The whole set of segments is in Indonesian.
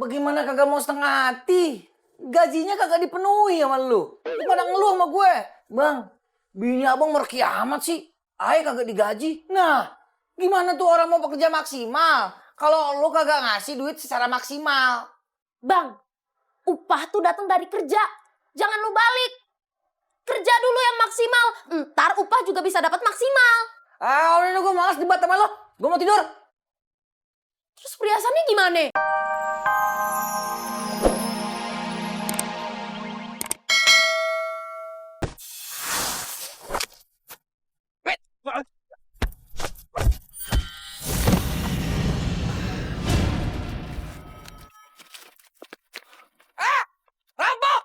Bagaimana kagak mau setengah hati? Gajinya kagak dipenuhi sama lu. Lu pada ngeluh sama gue. Bang, bini abang mau kiamat sih. Ayo kagak digaji. Nah, gimana tuh orang mau bekerja maksimal? Kalau lu kagak ngasih duit secara maksimal. Bang, upah tuh datang dari kerja. Jangan lu balik. Kerja dulu yang maksimal. Ntar upah juga bisa dapat maksimal. Udah gue malas debat sama lo. Gue mau tidur. Terus perhiasannya gimana? Rampok!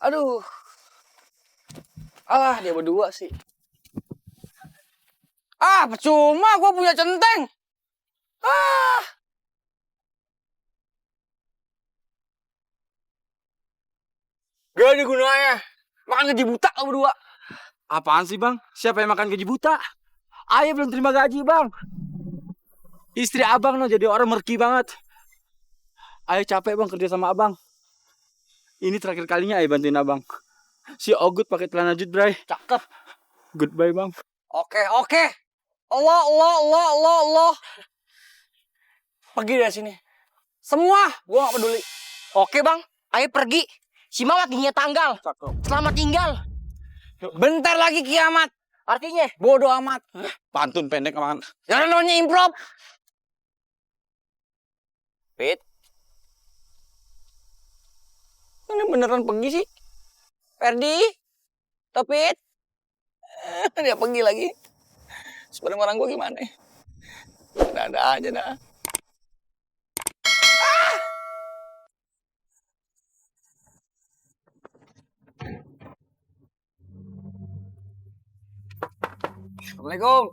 Aduh. Dia berdua sih. Percuma gue punya centeng. Gak ada gunanya. Makan gaji buta lo berdua. Apaan sih bang? Siapa yang makan gaji buta? Ayah belum terima gaji bang. Istri abang no jadi orang merki banget. Ayah capek bang kerja sama abang. Ini terakhir kalinya ayah bantuin abang. Si Ogut pakai celana jut bray. Cakep. Goodbye bang. Oke. Allah. Pergi dari sini. Semua, gue gak peduli. Oke bang, ayo pergi. Si Mawat giginya tanggal. Cakep. Selamat tinggal. Bentar lagi kiamat. Artinya? Bodoh amat. Pantun pendek aman. Jangan namanya improv. Pit. Ini beneran pergi sih. Ferdi. Topit. Dia pergi lagi. Sebenarnya orang gue gimana ya? Ada aja dah. Assalamualaikum.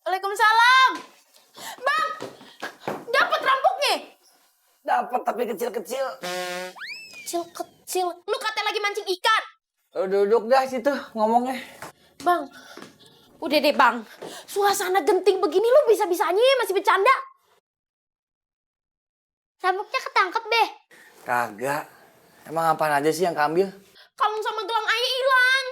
Waalaikumsalam. Bang, dapat rampoknya. Dapat tapi kecil-kecil. Kecil-kecil. Lu katanya lagi mancing ikan. Lo duduk dah situ ngomongnya. Bang, udah deh bang. Suasana genting begini lu bisa-bisanya masih bercanda. Rampoknya ketangkep deh. Kagak. Emang apaan aja sih yang keambil? Kalung sama gelang ayah hilang.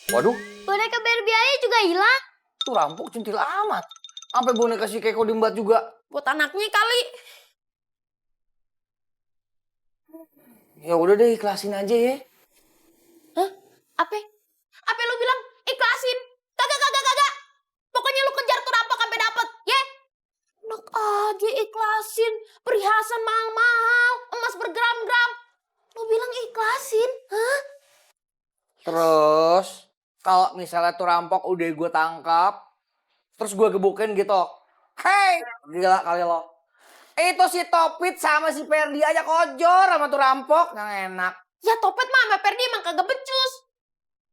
Waduh, Boneka Barbie ayah juga hilang. tuh rampok centil amat. Sampai boneka si Keko diembat juga. Buat anaknya kali. Ya udah deh, ikhlasin aja ya. Hah? Apa? Apa lu bilang? Ikhlasin? Kagak. Pokoknya lu kejar tuh rampok sampai dapet, ya? Enak aja ikhlasin. Perhiasan mahal-mahal, emas bergram-gram. Lu bilang ikhlasin? Hah? Terus, kalau misalnya tuh rampok udah gue tangkap, terus gue gebukin gitu. Hei, gila kali lo. Itu si Topit sama si Ferdi aja kojor sama tuh rampok. Yang enak. Ya Topet mah sama Ferdi emang kagak becus.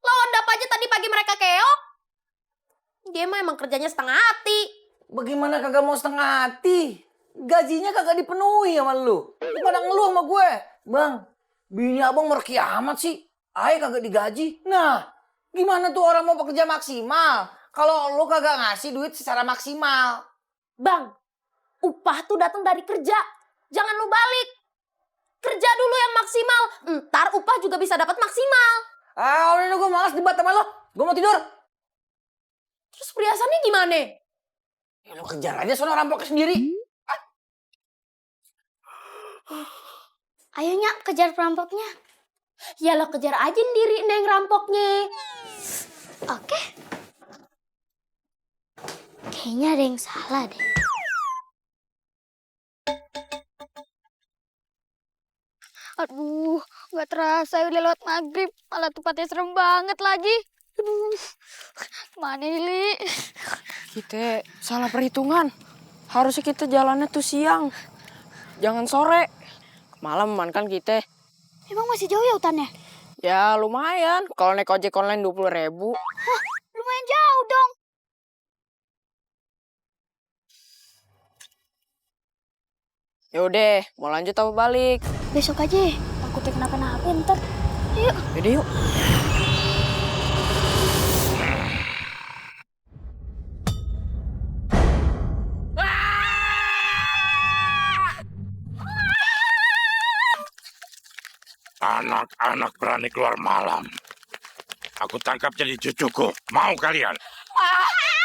Lawan dap aja tadi pagi mereka keok. Dia mah emang kerjanya setengah hati. Bagaimana kagak mau setengah hati? Gajinya kagak dipenuhi sama lu. Lu pada ngeluh sama gue. Bang, bini abang mau kiamat sih. Ayo kagak digaji. Nah, gimana tuh orang mau bekerja maksimal? Kalau lu kagak ngasih duit secara maksimal. Bang, upah tuh datang dari kerja. Jangan lu balik. Kerja dulu yang maksimal. Ntar upah juga bisa dapat maksimal. Udah gue malas debat sama lo. Gue mau tidur. Terus perhiasannya gimana? Ya lu kejar aja sono rampoknya sendiri. Ayo Nyak, kejar perampoknya. Ya lo kejar aja sendiri neng rampoknya. Oke. Kayaknya ada yang salah deh. Aduh, gak terasa udah lewat maghrib. Malah tempatnya serem banget lagi. Aduh, kemana nih, Li? Kita salah perhitungan. Harusnya kita jalannya tuh siang. Jangan sore. Malaman kan kita. Emang masih jauh ya hutannya? Ya lumayan. Kalau naik ojek online 20.000. Hah, lumayan jauh dong. Yaudah, mau lanjut apa balik? Besok aja, takutnya kenapa-napa ntar. Yuk. Yaudah yuk. Anak-anak berani keluar malam. Aku tangkap jadi cucuku. Mau kalian?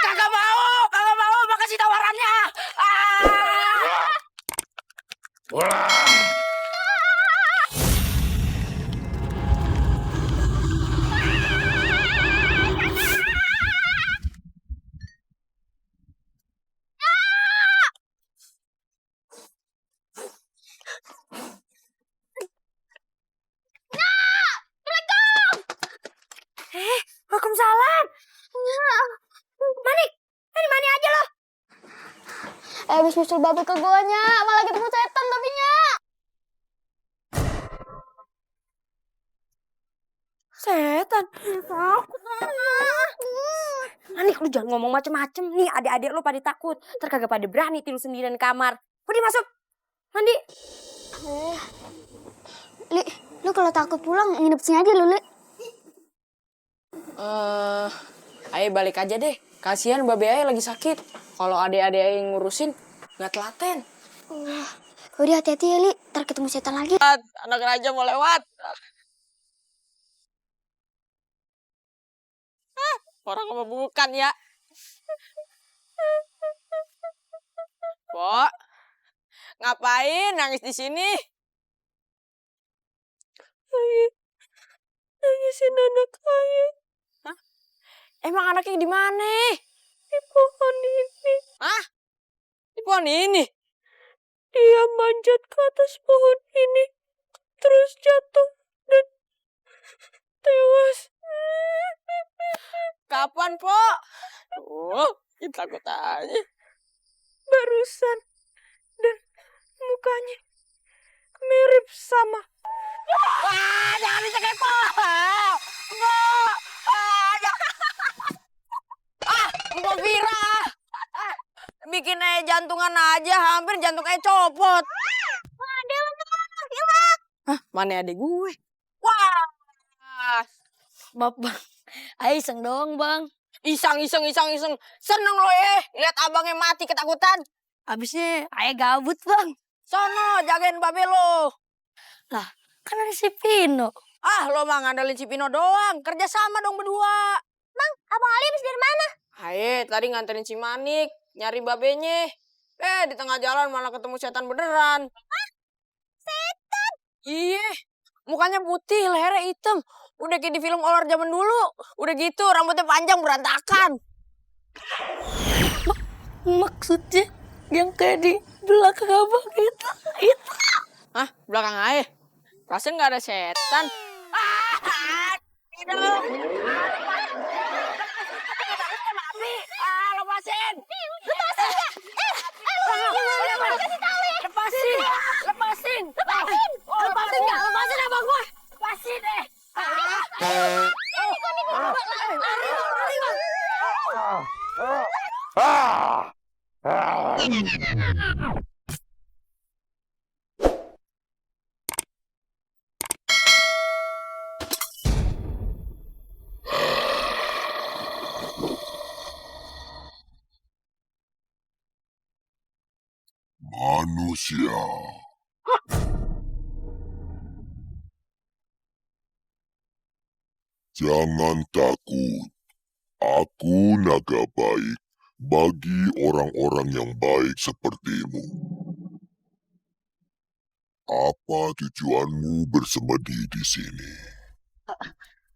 Kagak mau, makasih tawarannya. Pulang. Waalaikumsalam. Mani aja lo. Habis nyusul babe ke goanya, malah ketemu setan tapi nya. Setan. Takut. Mani, lu jangan ngomong macem-macem. Nih adik-adik lu pada takut. Ntar kagak pada berani tidur sendirian di kamar. Udah masuk. Mandi. Li, lu kalau takut pulang nginep sini aja lu, Li. Ayo balik aja deh. Kasihan babe Ayo lagi sakit. Kalau adik-adik Ayo yang ngurusin, nggak telaten. Udah hati-hati ya, Li. Ntar ketemu setan lagi. Anak raja mau lewat. Orang apa bukan ya? Pok, ngapain nangis di sini? Nangisin anak Ayo. Hah? Emang anaknya di mana? Di pohon ini. Hah? Di pohon ini? Dia manjat ke atas pohon ini, terus jatuh dan tewas. Kapan, Pok? Kita takut aja. Barusan. Dan mukanya mirip sama. Wah, jangan dikepo. Mbok Vira. Bikin aja jantungan aja, hampir jantung aja copot. Hah, mana adik gue? Wah. Bang. Ayo iseng doang, Bang. Iseng. Seneng lo ya, lihat abangnya mati ketakutan. Abisnya Ayo gabut, Bang. Sono, jagain babe lo. Lah, kan ada si Pino. Ah, lo mah ngandalin si Pino doang. Kerja sama dong berdua. Bang, Abang Ali habis dari mana? Ayo, tadi nganterin si Manik, nyari babenya. Di tengah jalan malah ketemu setan beneran. Hah? Setan? Iya, mukanya putih, lehernya hitam. Udah kayak di film horor zaman dulu. Udah gitu, rambutnya panjang berantakan. Maksudnya yang kayak di belakang Abang itu. Hah? Belakang aja? Perasaan nggak ada setan. Tidak. Lepasin. Lepasin abang gue. Lepasin deh. Manusia. Jangan takut. Aku naga baik bagi orang-orang yang baik sepertimu. Apa tujuanmu bersemedi di sini?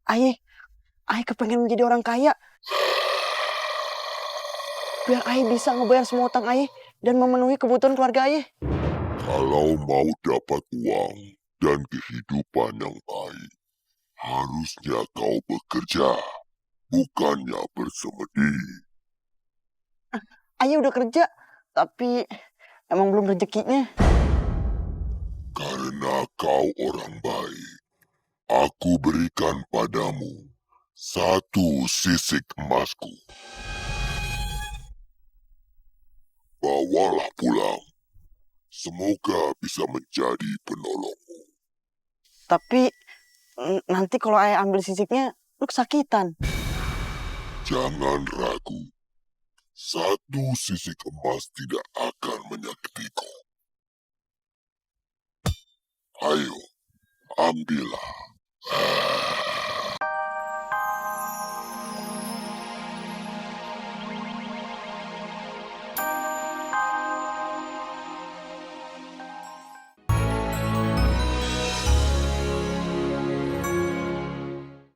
Aye kepengen menjadi orang kaya. Biar Aye bisa ngebayar semua utang Aye dan memenuhi kebutuhan keluarga Aye. Kalau mau dapat uang dan kehidupan yang baik, harusnya kau bekerja, bukannya bersemedi. Aye udah kerja, tapi emang belum rezekinya. Karena kau orang baik, aku berikan padamu 1 sisik emasku. Bawalah pulang. Semoga bisa menjadi penolongmu. Tapi nanti kalau Aye ambil sisiknya, lu kesakitan. Jangan ragu. 1 sisik emas tidak akan menyakitiku. Ayo, ambillah. Ah,